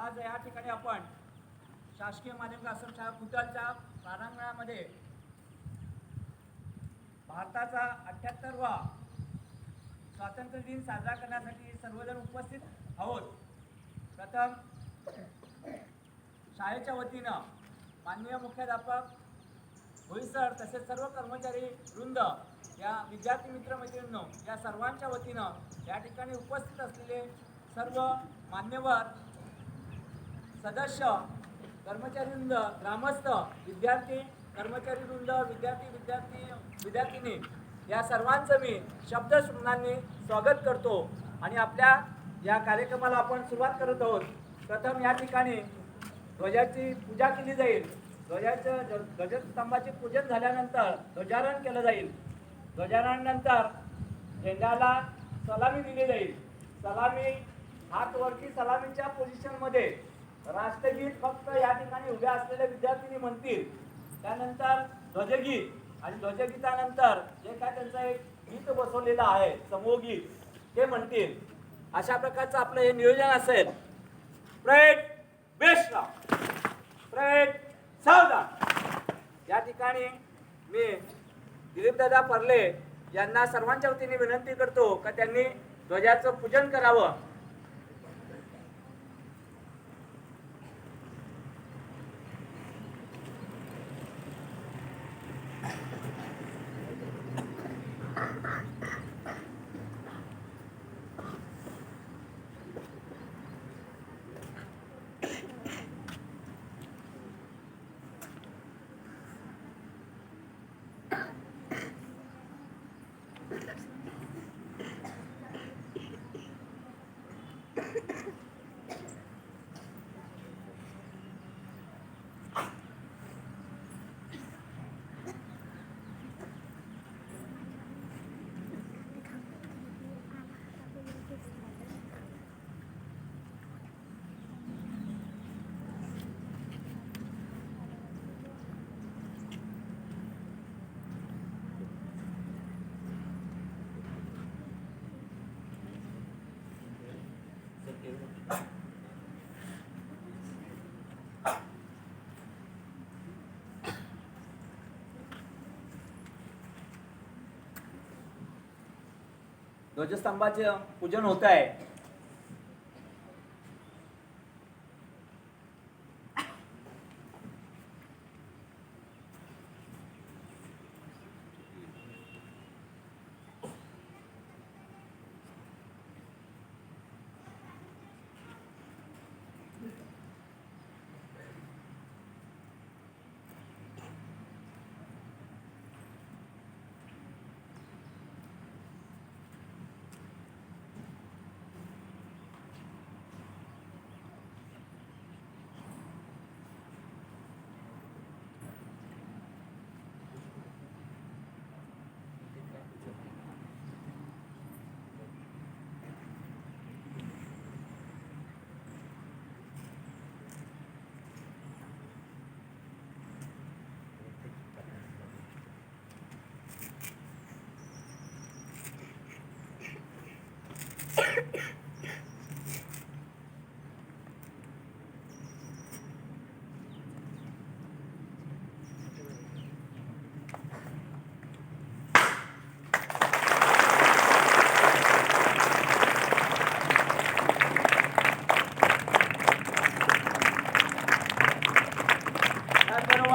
आज या ठिकाणी आपण शासकीय माध्यमिक आश्रमशाळा खुटालच्या प्रांगणामध्ये भारताचा 78वा स्वातंत्र्य दिन साजरा करण्यासाठी सर्वजण उपस्थित आहोत। प्रथम शाळेच्या वतीनं माननीय मुख्याध्यापक होई सर तसेच सर्व कर्मचारी वृंद या विद्यार्थी मित्र मैत्रिणींनो या सर्वांच्या वतीनं या ठिकाणी उपस्थित असलेले सर्व मान्यवर सदस्य कर्मचारी वृंद ग्रामस्थ विद्यार्थी कर्मचारी वृंद विद्यार्थिनी या सर्वांचं मी शब्दस्मरणाने स्वागत करतो आणि आपल्या या कार्यक्रमाला आपण सुरुवात करत आहोत। प्रथम या ठिकाणी ध्वजाची पूजा केली जाईल। ध्वजस्तंभाचे पूजन झाल्यानंतर ध्वजारोहण केलं जाईल। ध्वजारोहणानंतर झेंड्याला सलामी दिली जाईल। सलामी हात वरती सलामीच्या पोझिशनमध्ये राष्ट्रगीत फक्त या ठिकाणी उभ्या असलेल्या विद्यार्थ्यांनी म्हणतील। त्यानंतर ध्वजगीत आणि ध्वजगीतानंतर जे काय त्यांचं एक गीत बसवलेलं आहे समूहगीत ते म्हणतील। अशा प्रकारचं आपलं हे नियोजन असेल। परेड बेस्टला परेड सावधान। या ठिकाणी मी दिलीपदादा परले यांना सर्वांच्या वतीने विनंती करतो की त्यांनी ध्वजाचं पूजन करावं। ध्वजस्तंभाचे पूजन होत आहे।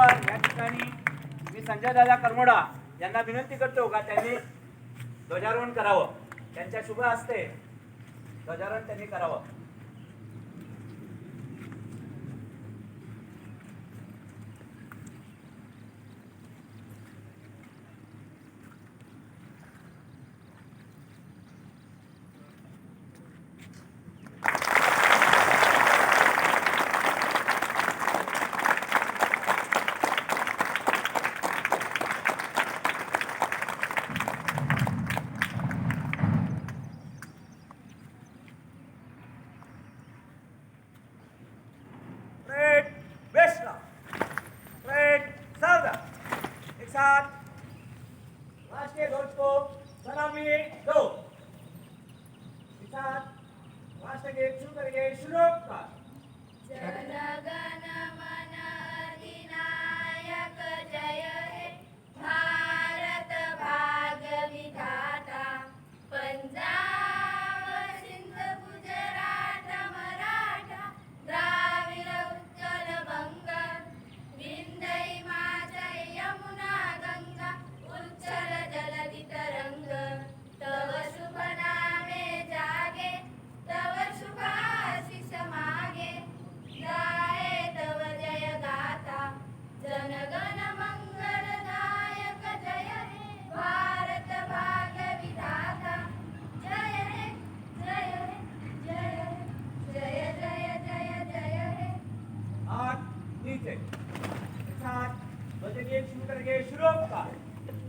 या ठिकाणी मी संजय दादा करमोडा यांना विनंती करतो का त्यांनी ध्वजारोहण करावं। त्यांच्या शुभ हस्ते ध्वजारोहण त्यांनी करावं। राष्ट्रीय ध्वज को सलामी दो। राष्ट्रगीत शुरू करेंगे। शुरू होते. बजे शुरू करेंगे. शुरू का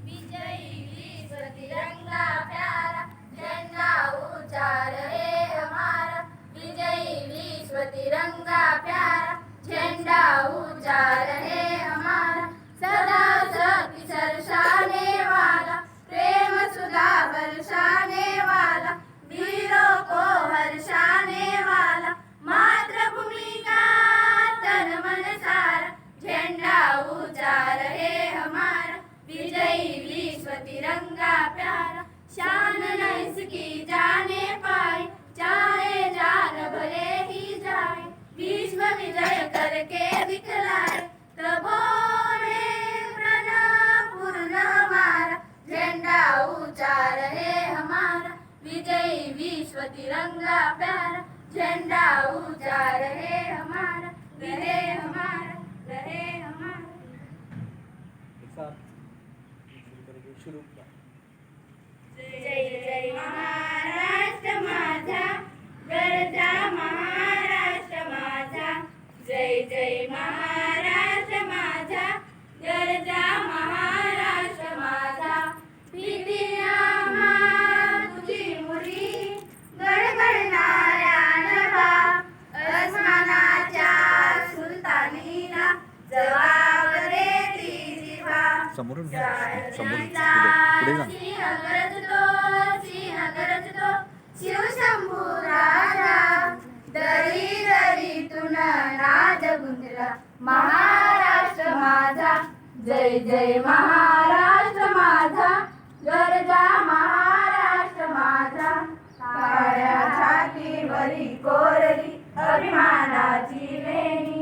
विजयी विश्व तिरंगा प्यारा झंडा ऊंचा रहे हमारा. विजयी विश्व तिरंगा प्यारा झंडा ऊंचा रहे हमारा. सदा शक्ति सरसाने वाला प्रेम सुधा बरसाने वाला वीरों को हर्षाने वाला मातृभूमि का तन मन सारा झंडा ऊंचा रहे हमारा. विजयी विश्व तिरंगा प्यारा शान न इसकी जाने पाए चाहे जान भले ही जाए. विश्व विजय करके दिखलाए तबोरे प्रण पूर्ण हमारा. झंडा ऊंचा रहे हमारा. विजयी विश्व तिरंगा प्यारा झंडा ऊंचा रहे हमारा. रहे हमारा. रहे हमारा. शुरू जय जय महाराष्ट्र माझा गरजा महाराष्ट्र माझा. जय जय महाराष्ट्र माझा गरजा महाराष्ट्र माझा. भीती आम्हा तुझी मुरी गडगडणाऱ्या नभा अस्मानाच्या सुलतानीला जवाब देती जिव्हा. समोरून घ्या. समोरून पुढे जा. सिंह गरजतो शिवशंभू राजा. दरी दरीतून नाद गुंजला महाराष्ट्र माझा. जय जय महाराष्ट्र माझा गरजा महाराष्ट्र माझा. काळ्या छातीवरी कोरली अभिमानाची लेणी